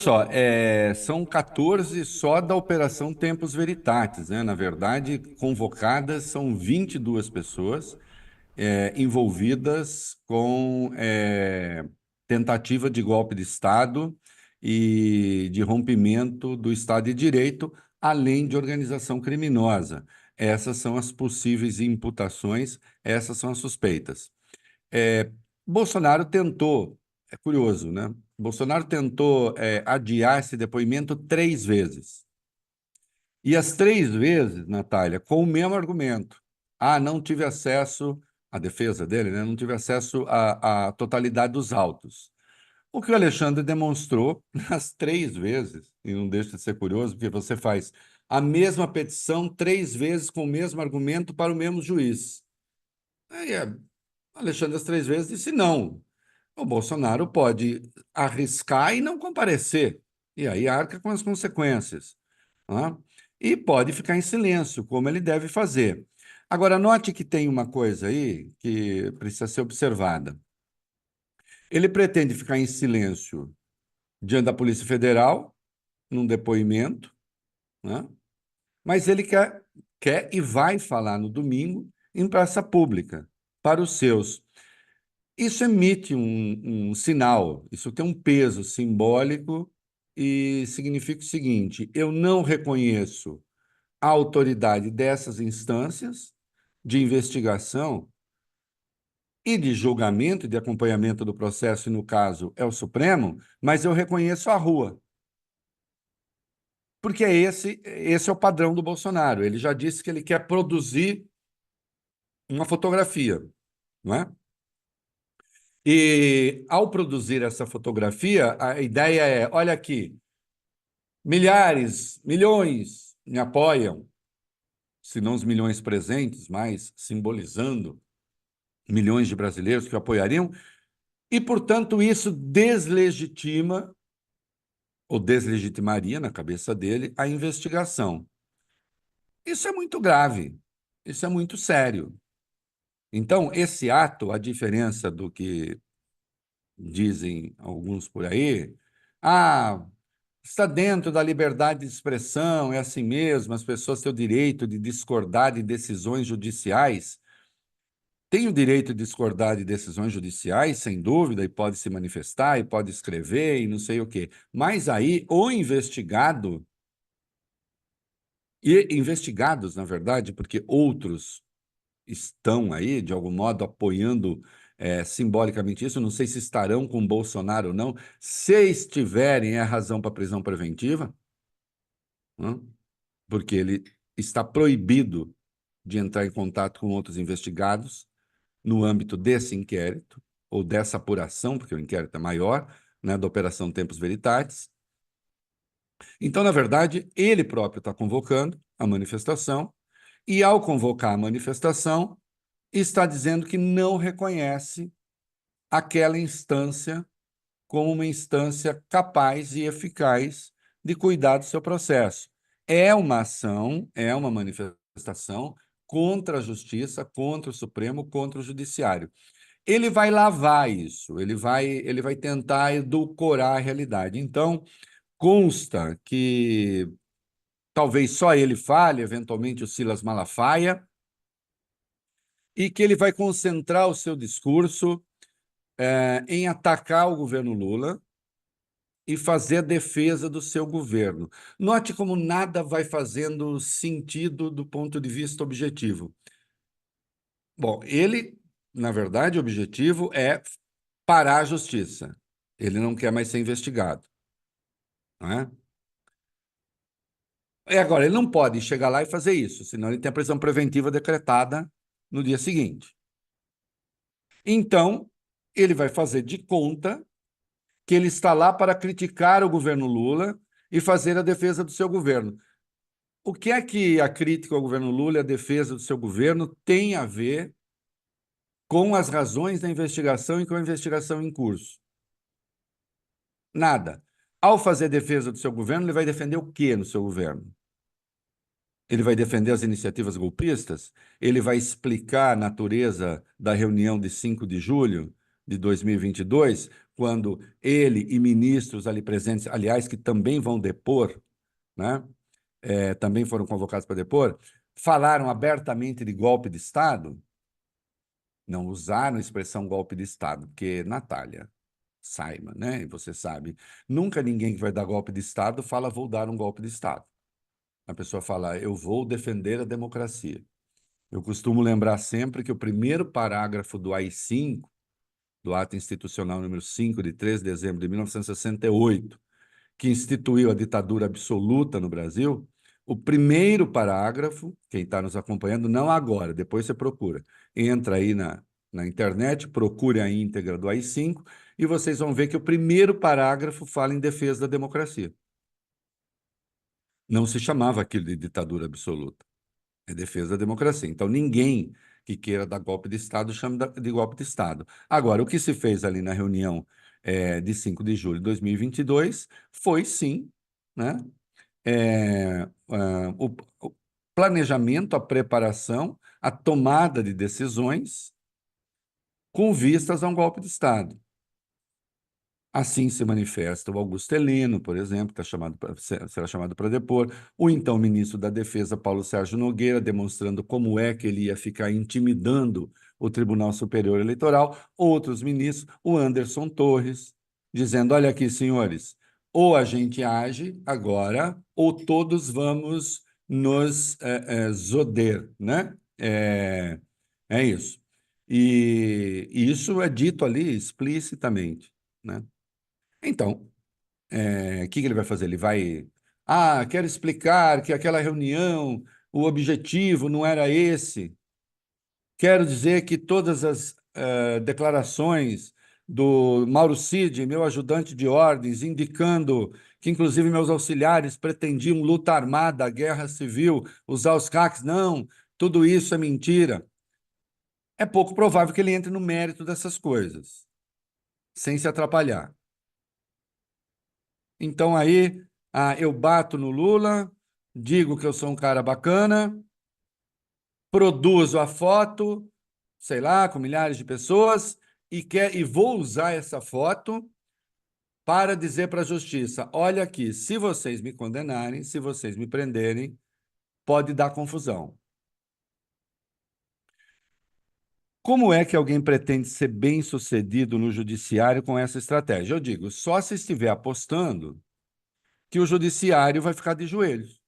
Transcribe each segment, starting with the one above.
Só, são 14 só da Operação Tempus Veritatis, né? Na verdade, convocadas são 22 pessoas envolvidas com tentativa de golpe de Estado e de rompimento do Estado de Direito, além de organização criminosa. Essas são as possíveis imputações, essas são as suspeitas. É, Bolsonaro tentou, é curioso, né? Bolsonaro tentou adiar esse depoimento 3 vezes. E as 3 vezes, Natália, com o mesmo argumento. Ah, não tive acesso, a defesa dele, né? Não tive acesso à totalidade dos autos. O que o Alexandre demonstrou nas 3 vezes, e não deixa de ser curioso, porque você faz a mesma petição 3 vezes com o mesmo argumento para o mesmo juiz. Aí, Alexandre, as 3 vezes, disse não. O Bolsonaro pode arriscar e não comparecer, e aí arca com as consequências, né? E pode ficar em silêncio, como ele deve fazer. Agora, note que tem uma coisa aí que precisa ser observada. Ele pretende ficar em silêncio diante da Polícia Federal, num depoimento, né? Mas ele quer e vai falar no domingo em praça pública para os seus. Isso emite um sinal, isso tem um peso simbólico e significa o seguinte: eu não reconheço a autoridade dessas instâncias de investigação e de julgamento e de acompanhamento do processo, e no caso é o Supremo, mas eu reconheço a rua, porque esse é o padrão do Bolsonaro. Ele já disse que ele quer produzir uma fotografia, não é? E ao produzir essa fotografia, a ideia é: olha aqui, milhares, milhões me apoiam, se não os milhões presentes, mas simbolizando milhões de brasileiros que o apoiariam, e, portanto, isso deslegitima, ou deslegitimaria na cabeça dele, a investigação. Isso é muito grave, isso é muito sério. Então, esse ato, a diferença do que dizem alguns por aí, ah, está dentro da liberdade de expressão, é assim mesmo, as pessoas têm o direito de discordar de decisões judiciais. Tem o direito de discordar de decisões judiciais, sem dúvida, e pode se manifestar, e pode escrever, e não sei o quê. Mas aí, o investigado, e investigados, na verdade, porque outros estão aí, de algum modo, apoiando simbolicamente isso, não sei se estarão com Bolsonaro ou não, se estiverem, é razão para prisão preventiva, né? Porque ele está proibido de entrar em contato com outros investigados no âmbito desse inquérito, ou dessa apuração, porque o inquérito é maior, né, da Operação Tempus Veritatis. Então, na verdade, ele próprio está convocando a manifestação, e ao convocar a manifestação, está dizendo que não reconhece aquela instância como uma instância capaz e eficaz de cuidar do seu processo. É uma ação, é uma manifestação contra a Justiça, contra o Supremo, contra o Judiciário. Ele vai lavar isso, ele vai tentar edulcorar a realidade. Então, consta que talvez só ele fale, eventualmente o Silas Malafaia, e que ele vai concentrar o seu discurso em atacar o governo Lula e fazer a defesa do seu governo. Note como nada vai fazendo sentido do ponto de vista objetivo. Bom, ele, na verdade, o objetivo é parar a justiça. Ele não quer mais ser investigado, não é? E agora, ele não pode chegar lá e fazer isso, senão ele tem a prisão preventiva decretada no dia seguinte. Então, ele vai fazer de conta que ele está lá para criticar o governo Lula e fazer a defesa do seu governo. O que é que a crítica ao governo Lula e a defesa do seu governo tem a ver com as razões da investigação e com a investigação em curso? Nada. Ao fazer defesa do seu governo, ele vai defender o quê no seu governo? Ele vai defender as iniciativas golpistas? Ele vai explicar a natureza da reunião de 5 de julho de 2022, quando ele e ministros ali presentes, aliás, que também vão depor, né? Também foram convocados para depor, falaram abertamente de golpe de Estado, não usaram a expressão golpe de Estado, porque, Natália, saiba, né? E você sabe, nunca ninguém que vai dar golpe de Estado fala vou dar um golpe de Estado. A pessoa fala eu vou defender a democracia. Eu costumo lembrar sempre que o primeiro parágrafo do AI-5, do Ato Institucional número 5, de 3 de dezembro de 1968, que instituiu a ditadura absoluta no Brasil, o primeiro parágrafo, quem está nos acompanhando, não agora, depois você procura, entra aí na internet, procure a íntegra do AI-5 e vocês vão ver que o primeiro parágrafo fala em defesa da democracia. Não se chamava aquilo de ditadura absoluta, é defesa da democracia. Então, ninguém que queira dar golpe de Estado chama de golpe de Estado. Agora, o que se fez ali na reunião de 5 de julho de 2022 foi, sim, né, o planejamento, a preparação, a tomada de decisões com vistas a um golpe de Estado. Assim se manifesta o Augusto Heleno, por exemplo, que será chamado para depor, o então ministro da Defesa, Paulo Sérgio Nogueira, demonstrando como é que ele ia ficar intimidando o Tribunal Superior Eleitoral, outros ministros, o Anderson Torres, dizendo: olha aqui, senhores, ou a gente age agora, ou todos vamos nos zoder, né? É isso. E isso é dito ali explicitamente, né? Então, o que que ele vai fazer? Ele vai. Ah, quero explicar que aquela reunião, o objetivo não era esse. Quero dizer que todas as declarações do Mauro Cid, meu ajudante de ordens, indicando que, inclusive, meus auxiliares pretendiam luta armada, guerra civil, usar os CACs, não, tudo isso é mentira. É pouco provável que ele entre no mérito dessas coisas, sem se atrapalhar. Então aí, eu bato no Lula, digo que eu sou um cara bacana, produzo a foto, sei lá, com milhares de pessoas, e vou usar essa foto para dizer para a justiça: olha aqui, se vocês me condenarem, se vocês me prenderem, pode dar confusão. Como é que alguém pretende ser bem-sucedido no judiciário com essa estratégia? Eu digo, só se estiver apostando que o judiciário vai ficar de joelhos.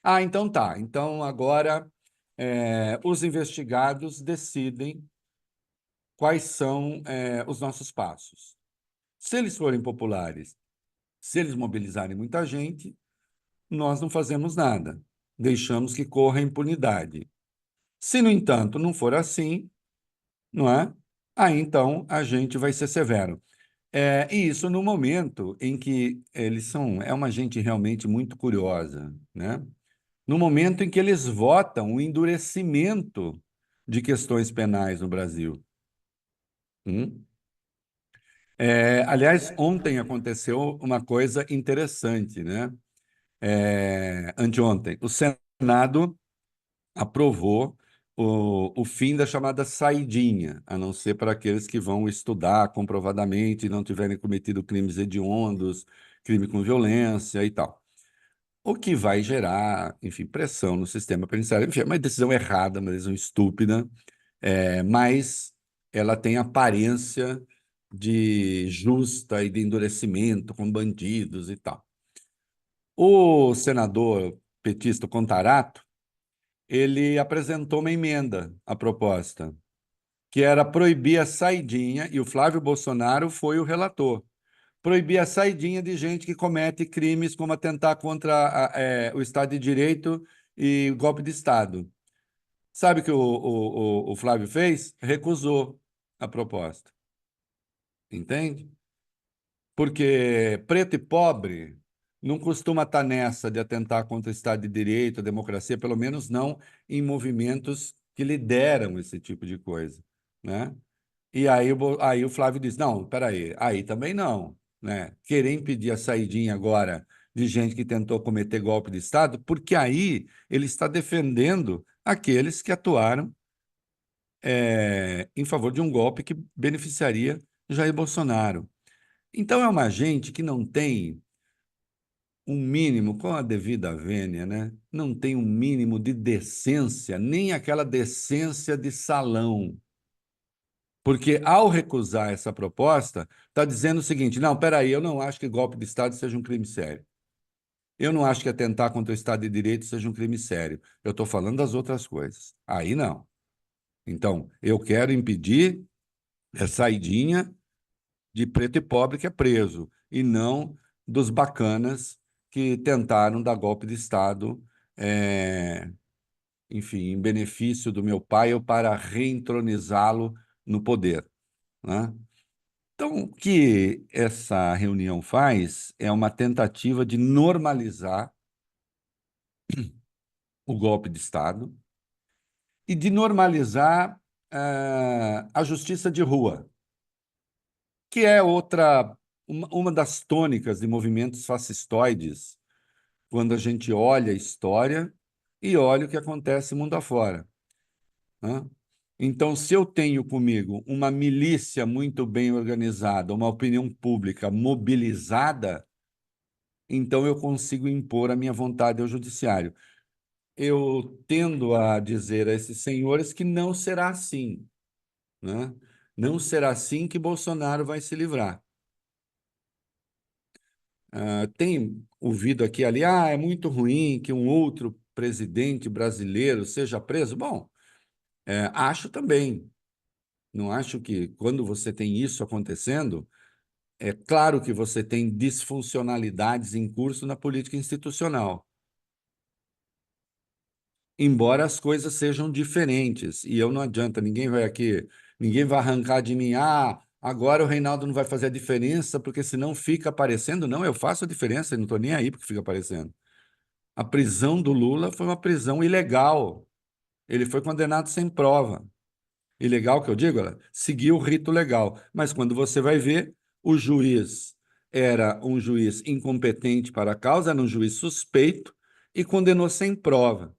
Ah, então tá. Então agora os investigados decidem quais são os nossos passos. Se eles forem populares, se eles mobilizarem muita gente, nós não fazemos nada. Deixamos que corra a impunidade. Se, no entanto, não for assim, não é? Aí então a gente vai ser severo. E isso no momento em que é uma gente realmente muito curiosa, né? No momento em que eles votam o endurecimento de questões penais no Brasil. Hum? Aliás, ontem aconteceu uma coisa interessante, né? Anteontem, o Senado aprovou o fim da chamada saidinha, a não ser para aqueles que vão estudar comprovadamente e não tiverem cometido crimes hediondos, crime com violência e tal. O que vai gerar, enfim, pressão no sistema penitenciário. Enfim, é uma decisão errada, uma decisão estúpida, mas ela tem aparência de justa e de endurecimento com bandidos e tal. O senador petista Contarato, ele apresentou uma emenda à proposta, que era proibir a saidinha, e o Flávio Bolsonaro foi o relator, proibir a saidinha de gente que comete crimes como atentar contra o Estado de Direito e golpe de Estado. Sabe o que o Flávio fez? Recusou a proposta. Entende? Porque preto e pobre não costuma estar nessa de atentar contra o Estado de Direito, a democracia, pelo menos não em movimentos que lideram esse tipo de coisa, né? E aí o Flávio diz, não, peraí, aí também não, né? Querer impedir a saidinha agora de gente que tentou cometer golpe de Estado, porque aí ele está defendendo aqueles que atuaram em favor de um golpe que beneficiaria Jair Bolsonaro. Então, é uma gente que não tem um mínimo, com a devida vênia, né? Não tem um mínimo de decência, nem aquela decência de salão. Porque, ao recusar essa proposta, está dizendo o seguinte: não, peraí, eu não acho que golpe de Estado seja um crime sério. Eu não acho que atentar contra o Estado de Direito seja um crime sério. Eu estou falando das outras coisas. Aí não. Então, eu quero impedir essa saidinha de preto e pobre que é preso, e não dos bacanas que tentaram dar golpe de Estado, é, enfim, em benefício do meu pai ou para reentronizá-lo no poder, né? Então, o que essa reunião faz é uma tentativa de normalizar o golpe de Estado e de normalizar a justiça de rua, que é uma das tônicas de movimentos fascistoides, quando a gente olha a história e olha o que acontece mundo afora, né? Então, se eu tenho comigo uma milícia muito bem organizada, uma opinião pública mobilizada, então eu consigo impor a minha vontade ao judiciário. Eu tendo a dizer a esses senhores que não será assim, né? Não será assim que Bolsonaro vai se livrar. Tem ouvido aqui e ali, é muito ruim que um outro presidente brasileiro seja preso. Bom, acho também. Não acho que quando você tem isso acontecendo, é claro que você tem disfuncionalidades em curso na política institucional, embora as coisas sejam diferentes. E eu não adianta, ninguém vai arrancar de mim, agora o Reinaldo não vai fazer a diferença, porque senão fica aparecendo. Não, eu faço a diferença e não estou nem aí porque fica aparecendo. A prisão do Lula foi uma prisão ilegal. Ele foi condenado sem prova. Ilegal que eu digo, seguiu o rito legal. Mas quando você vai ver, o juiz era um juiz incompetente para a causa, era um juiz suspeito e condenou sem prova,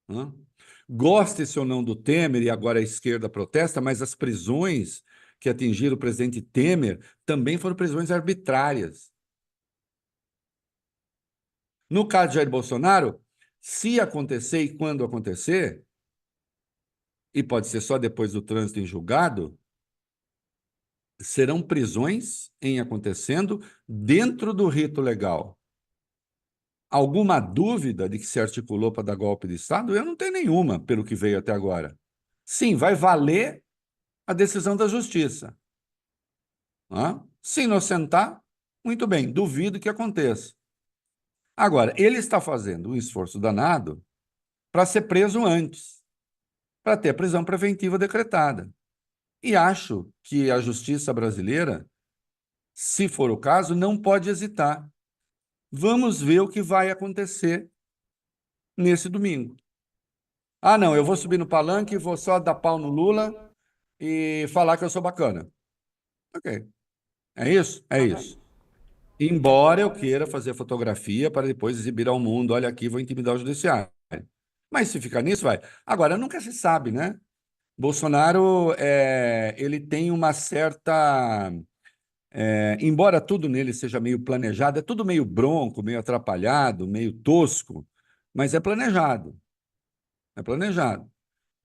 né? Goste-se ou não do Temer, e agora a esquerda protesta, mas as prisões que atingiram o presidente Temer também foram prisões arbitrárias. No caso de Jair Bolsonaro, se acontecer e quando acontecer, e pode ser só depois do trânsito em julgado, serão prisões em acontecendo dentro do rito legal. Alguma dúvida de que se articulou para dar golpe de Estado? Eu não tenho nenhuma, pelo que veio até agora. Sim, vai valer a decisão da justiça. Se inocentar, muito bem, duvido que aconteça. Agora, ele está fazendo um esforço danado para ser preso antes, para ter a prisão preventiva decretada. E acho que a justiça brasileira, se for o caso, não pode hesitar. Vamos ver o que vai acontecer nesse domingo. Não, eu vou subir no palanque, vou só dar pau no Lula e falar que eu sou bacana. Ok. É isso? É isso. Embora eu queira fazer fotografia para depois exibir ao mundo, olha aqui, vou intimidar o judiciário. Mas se ficar nisso, vai. Agora, nunca se sabe, né? Bolsonaro, ele tem uma certa. Embora tudo nele seja meio planejado, é tudo meio bronco, meio atrapalhado, meio tosco, mas é planejado. É planejado,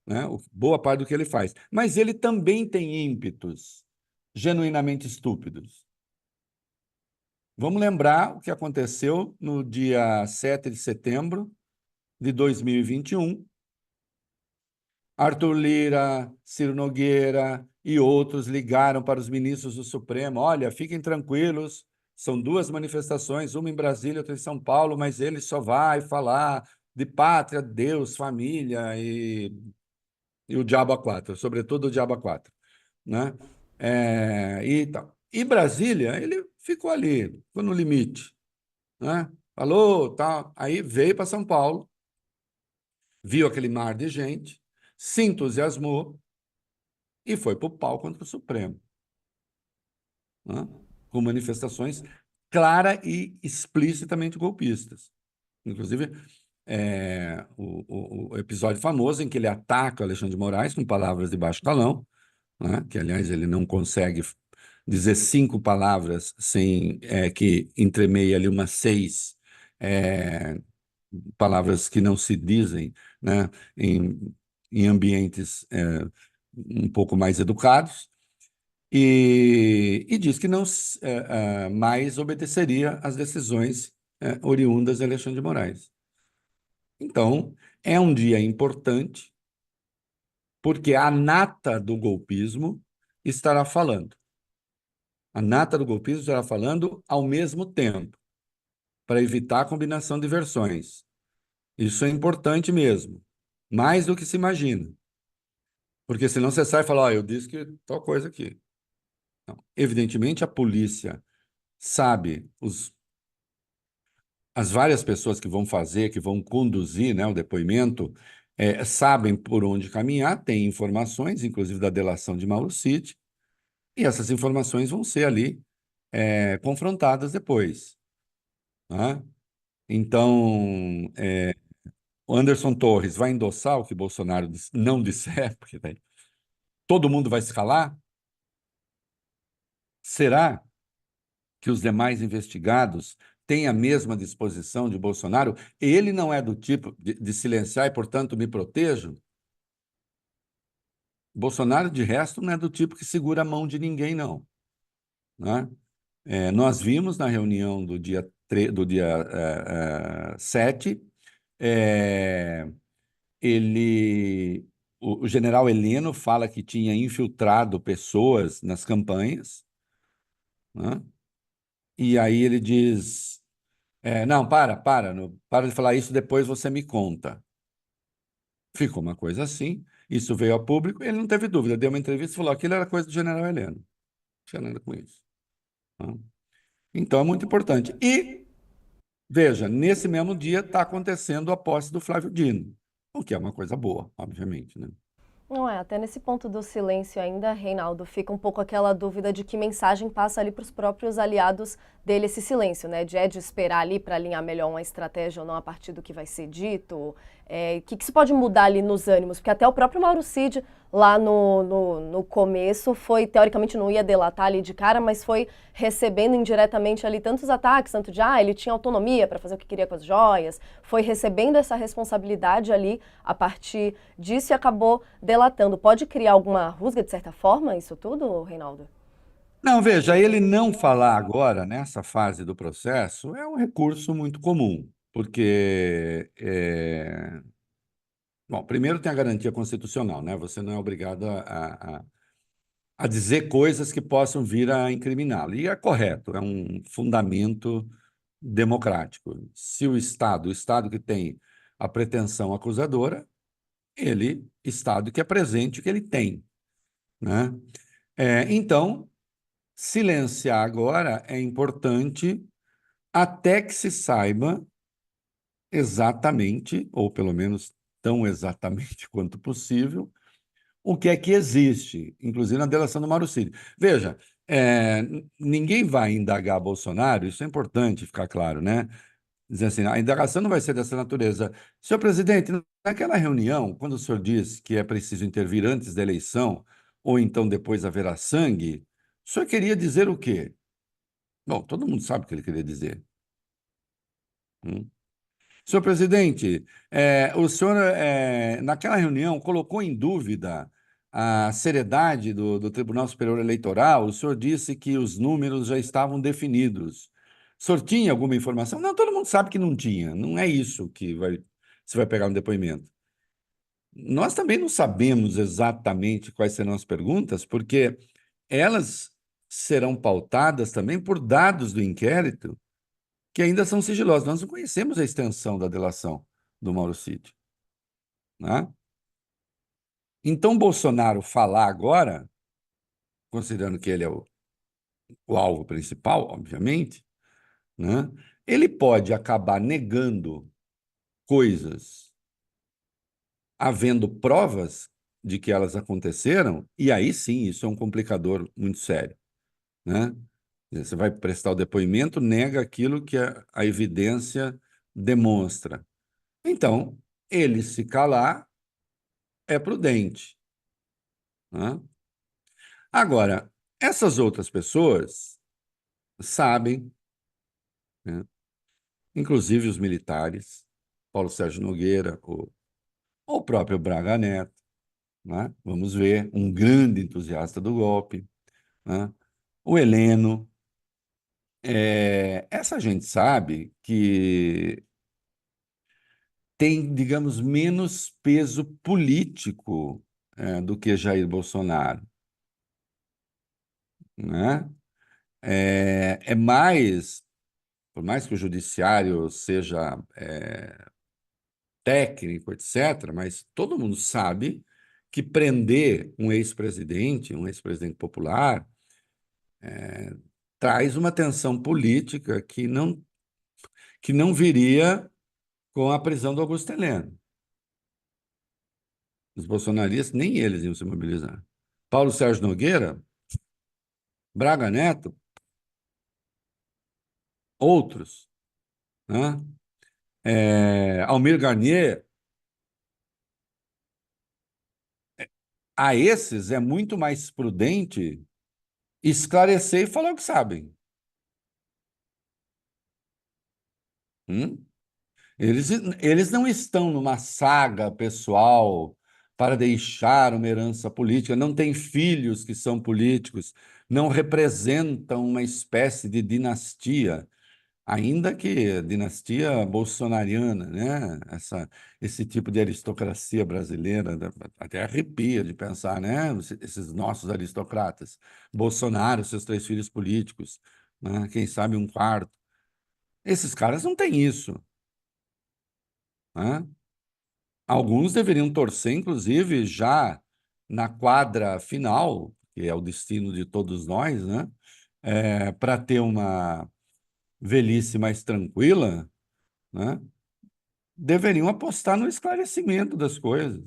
né? Boa parte do que ele faz. Mas ele também tem ímpetos genuinamente estúpidos. Vamos lembrar o que aconteceu no dia 7 de setembro de 2021. Arthur Lira, Ciro Nogueira e outros ligaram para os ministros do Supremo: olha, fiquem tranquilos, são duas manifestações, uma em Brasília, outra em São Paulo, mas ele só vai falar de pátria, Deus, família e o diabo a quatro, sobretudo o diabo a quatro, né? E tal. E Brasília, ele ficou ali, ficou no limite, né? Falou, tal. Aí veio para São Paulo, viu aquele mar de gente, se entusiasmou e foi para o pau contra o Supremo, né? Com manifestações clara e explicitamente golpistas. Inclusive, o episódio famoso em que ele ataca Alexandre de Moraes com palavras de baixo calão, né? Que, aliás, ele não consegue dizer 5 palavras sem que entremeia ali umas 6 é, palavras que não se dizem, né, em ambientes um pouco mais educados, e diz que não mais obedeceria às decisões oriundas de Alexandre de Moraes. Então, é um dia importante, porque a nata do golpismo estará falando. A nata do golpismo estará falando ao mesmo tempo, para evitar a combinação de versões. Isso é importante mesmo, mais do que se imagina. Porque senão você sai e fala, eu disse que tal coisa aqui. Não. Evidentemente, a polícia sabe as várias pessoas que vão fazer, que vão conduzir, né, o depoimento, sabem por onde caminhar, têm informações, inclusive da delação de Mauro Cid, e essas informações vão ser ali confrontadas depois, né? Então, o Anderson Torres vai endossar o que Bolsonaro não disser, porque daí todo mundo vai se calar? Será que os demais investigados têm a mesma disposição de Bolsonaro? Ele não é do tipo de silenciar e, portanto, me protejo? Bolsonaro, de resto, não é do tipo que segura a mão de ninguém, não, né? Nós vimos na reunião do dia 7, é, o general Heleno fala que tinha infiltrado pessoas nas campanhas, né? E aí ele diz, não, para de falar isso, depois você me conta. Ficou uma coisa assim, isso veio a público, ele não teve dúvida, deu uma entrevista e falou, aquilo era coisa do general Heleno, não tinha nada com isso, né? Então é muito importante. E, veja, nesse mesmo dia está acontecendo a posse do Flávio Dino, o que é uma coisa boa, obviamente, né? Não é, até nesse ponto do silêncio ainda, Reinaldo, fica um pouco aquela dúvida de que mensagem passa ali para os próprios aliados dele esse silêncio, né? De esperar ali para alinhar melhor uma estratégia ou não a partir do que vai ser dito. O que se pode mudar ali nos ânimos? Porque até o próprio Mauro Cid, lá no começo, foi, teoricamente, não ia delatar ali de cara, mas foi recebendo indiretamente ali tantos ataques, tanto de, ele tinha autonomia para fazer o que queria com as joias, foi recebendo essa responsabilidade ali a partir disso e acabou delatando. Pode criar alguma rusga, de certa forma, isso tudo, Reinaldo? Não, veja, ele não falar agora, nessa fase do processo, é um recurso muito comum, porque, bom, primeiro tem a garantia constitucional, né? Você não é obrigado a dizer coisas que possam vir a incriminá-lo. E é correto, é um fundamento democrático. Se o Estado que tem a pretensão acusadora, Estado que apresente o que ele tem, né? Então, silenciar agora é importante até que se saiba exatamente, ou pelo menos tão exatamente quanto possível, o que é que existe, inclusive na delação do Mauro Cid. Veja, ninguém vai indagar Bolsonaro, isso é importante ficar claro, né? Dizer assim, a indagação não vai ser dessa natureza. Senhor presidente, naquela reunião, quando o senhor diz que é preciso intervir antes da eleição, ou então depois haverá sangue, o senhor queria dizer o quê? Bom, todo mundo sabe o que ele queria dizer. Hum? Senhor presidente, o senhor, naquela reunião, colocou em dúvida a seriedade do Tribunal Superior Eleitoral. O senhor disse que os números já estavam definidos. O senhor tinha alguma informação? Não, todo mundo sabe que não tinha. Não é isso que você vai pegar no depoimento. Nós também não sabemos exatamente quais serão as perguntas, porque elas serão pautadas também por dados do inquérito que ainda são sigilosos. Nós não conhecemos a extensão da delação do Mauro Cid, né? Então, Bolsonaro falar agora, considerando que ele é o alvo principal, obviamente, né? Ele pode acabar negando coisas, havendo provas de que elas aconteceram, e aí sim, isso é um complicador muito sério, né? Você vai prestar o depoimento, nega aquilo que a evidência demonstra. Então, ele se calar é prudente, né? Agora, Essas outras pessoas sabem, né? Inclusive os militares, Paulo Sérgio Nogueira, ou o próprio Braga Neto, né? Vamos ver, um grande entusiasta do golpe, né? O Heleno. Essa gente sabe que tem, digamos, menos peso político, do que Jair Bolsonaro, né? É mais, por mais que o judiciário seja técnico, etc., mas todo mundo sabe que prender um ex-presidente popular, traz uma tensão política que não viria com a prisão do Augusto Heleno. Os bolsonaristas, nem eles iam se mobilizar. Paulo Sérgio Nogueira, Braga Neto, outros, né? Almir Garnier, a esses é muito mais prudente esclarecer e falar o que sabem. Hum? Eles, eles não estão numa saga pessoal para deixar uma herança política, não têm filhos que são políticos, não representam uma espécie de dinastia, ainda que dinastia bolsonariana, né? Esse tipo de aristocracia brasileira, até arrepia de pensar, né? Esses nossos aristocratas. Bolsonaro, seus três filhos políticos, né? Quem sabe um quarto. Esses caras não têm isso, né? Alguns deveriam torcer, inclusive, já na quadra final, que é o destino de todos nós, né? Para ter uma velhice mais tranquila, né? Deveriam apostar no esclarecimento das coisas.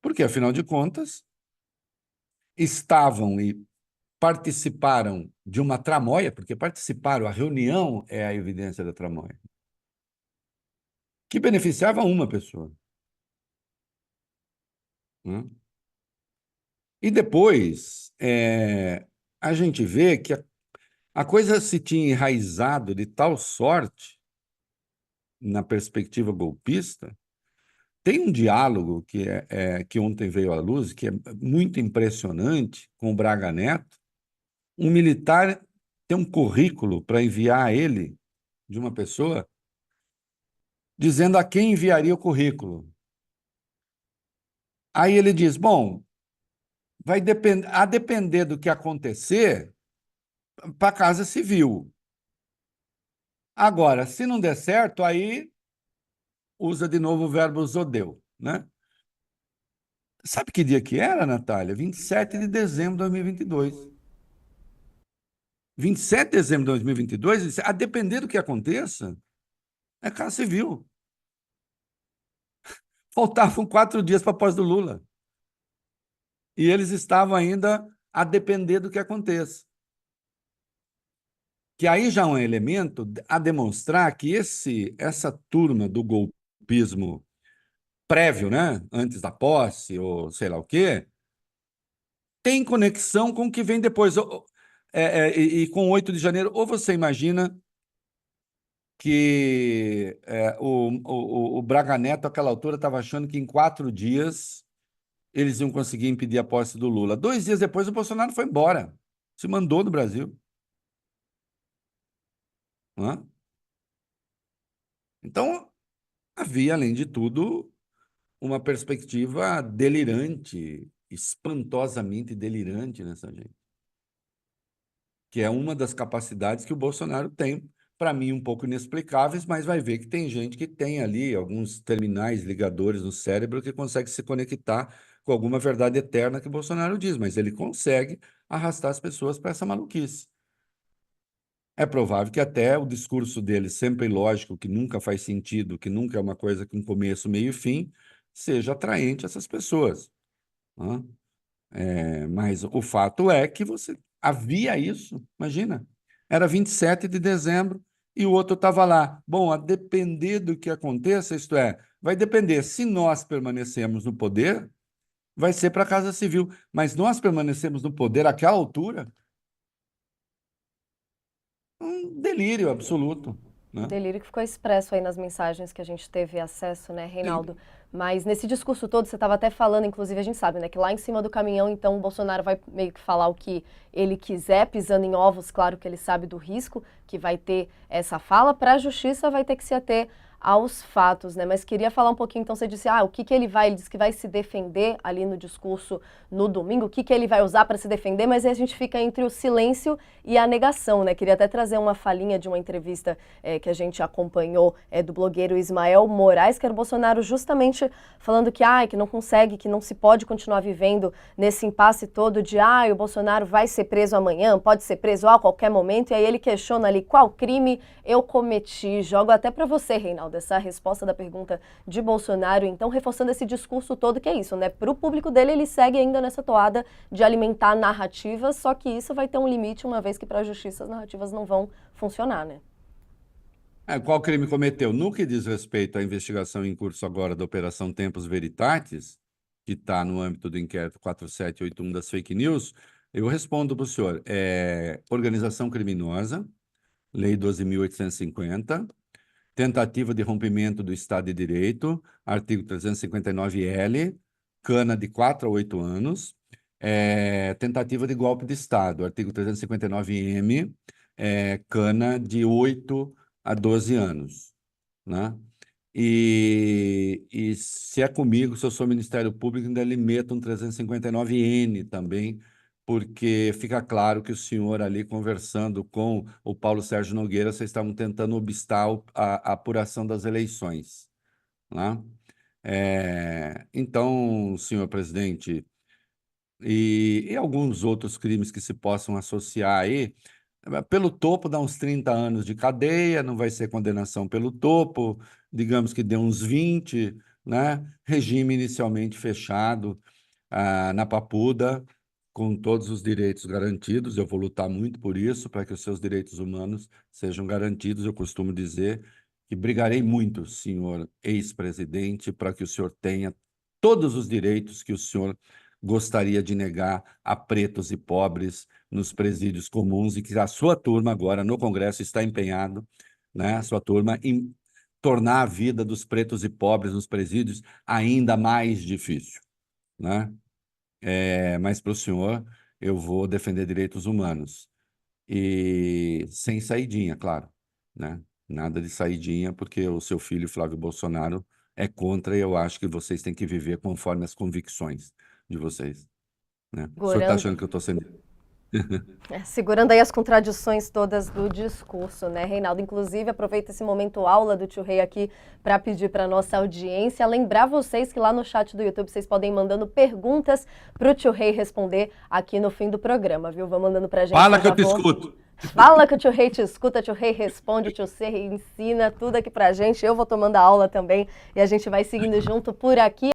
Porque, afinal de contas, estavam e participaram de uma tramóia, porque participaram, a reunião é a evidência da tramóia, que beneficiava uma pessoa, né? E depois, a gente vê que a coisa se tinha enraizado de tal sorte na perspectiva golpista. Tem um diálogo que ontem veio à luz, que é muito impressionante, com o Braga Neto. Um militar tem um currículo para enviar a ele, de uma pessoa, dizendo a quem enviaria o currículo. Aí ele diz: bom, a depender do que acontecer, para a Casa Civil. Agora, se não der certo, aí usa de novo o verbo zodeu, né? Sabe que dia que era, Natália? 27 de dezembro de 2022. 27 de dezembro de 2022, ele disse, a depender do que aconteça, é Casa Civil. Faltavam 4 dias para a posse do Lula. E eles estavam ainda a depender do que aconteça. Que aí já é um elemento a demonstrar que essa turma do golpismo prévio, né, antes da posse, ou sei lá o quê, tem conexão com o que vem depois. E com 8 de janeiro, ou você imagina que o Braga Neto, àquela altura, estava achando que em 4 dias eles iam conseguir impedir a posse do Lula. 2 dias depois, o Bolsonaro foi embora, se mandou do Brasil. Né? Então, havia, além de tudo, uma perspectiva delirante, espantosamente delirante nessa gente, que é uma das capacidades que o Bolsonaro tem, para mim, um pouco inexplicáveis, mas vai ver que tem gente que tem ali alguns terminais ligadores no cérebro que consegue se conectar com alguma verdade eterna que o Bolsonaro diz, mas ele consegue arrastar as pessoas para essa maluquice. É provável que até o discurso dele, sempre lógico, que nunca faz sentido, que nunca é uma coisa com começo, meio e fim, seja atraente a essas pessoas. Né? Mas o fato é que você havia isso, imagina, era 27 de dezembro e o outro estava lá. Bom, a depender do que aconteça, isto é, vai depender se nós permanecemos no poder vai ser para a Casa Civil. Mas nós permanecemos no poder àquela altura, um delírio absoluto, Um né? delírio que ficou expresso aí nas mensagens que a gente teve acesso, né, Reinaldo? Sim. Mas nesse discurso todo, você estava até falando, inclusive a gente sabe, né, que lá em cima do caminhão, então o Bolsonaro vai meio que falar o que ele quiser, pisando em ovos, claro que ele sabe do risco que vai ter essa fala, para a justiça vai ter que se ater aos fatos, né? Mas queria falar um pouquinho, então você disse, o que que ele vai, ele disse que vai se defender ali no discurso no domingo, o que que ele vai usar para se defender, mas aí a gente fica entre o silêncio e a negação, né? Queria até trazer uma falinha de uma entrevista que a gente acompanhou do blogueiro Ismael Moraes, que era o Bolsonaro justamente falando que não consegue, que não se pode continuar vivendo nesse impasse todo de o Bolsonaro vai ser preso amanhã, pode ser preso a qualquer momento, e aí ele questiona ali qual crime eu cometi. Jogo até para você, Reinaldo, essa resposta da pergunta de Bolsonaro, então reforçando esse discurso todo que é isso, né? Para o público dele, ele segue ainda nessa toada de alimentar narrativas, só que isso vai ter um limite, uma vez que para a justiça as narrativas não vão funcionar, né? Qual crime cometeu? No que diz respeito à investigação em curso agora da Operação Tempus Veritatis, que está no âmbito do inquérito 4781 das fake news, eu respondo para o senhor. Organização criminosa, Lei 12.850, tentativa de rompimento do Estado de Direito, artigo 359-L, cana de 4 a 8 anos, tentativa de golpe de Estado, artigo 359-M, cana de 8 a 12 anos, né? E se é comigo, se eu sou Ministério Público, ainda lhe meto um 359-N também, porque fica claro que o senhor ali conversando com o Paulo Sérgio Nogueira, vocês estavam tentando obstar a apuração das eleições, né? Então, senhor presidente, e alguns outros crimes que se possam associar aí, pelo topo dá uns 30 anos de cadeia, não vai ser condenação pelo topo, digamos que dê uns 20, né? Regime inicialmente fechado, na Papuda, com todos os direitos garantidos. Eu vou lutar muito por isso, para que os seus direitos humanos sejam garantidos. Eu costumo dizer que brigarei muito, senhor ex-presidente, para que o senhor tenha todos os direitos que o senhor gostaria de negar a pretos e pobres nos presídios comuns, e que a sua turma agora no Congresso está empenhado, né, a sua turma, em tornar a vida dos pretos e pobres nos presídios ainda mais difícil, né? Mas para o senhor, eu vou defender direitos humanos. E sem saidinha, claro, né? Nada de saidinha, porque o seu filho, Flávio Bolsonaro, é contra, e eu acho que vocês têm que viver conforme as convicções de vocês, né? O senhor está Segurando, achando que eu estou sendo... segurando aí as contradições todas do discurso, né, Reinaldo? Inclusive, aproveita esse momento aula do Tio Rei aqui para pedir para nossa audiência, lembrar vocês que lá no chat do YouTube vocês podem ir mandando perguntas para o Tio Rei responder aqui no fim do programa, viu? Vão mandando para a gente que Fala eu que já eu te vou... escuto. Fala que o Tio Rei te escuta, Tio Rei responde, Tio Rei ensina tudo aqui pra gente. Eu vou tomando a aula também e a gente vai seguindo junto por aqui.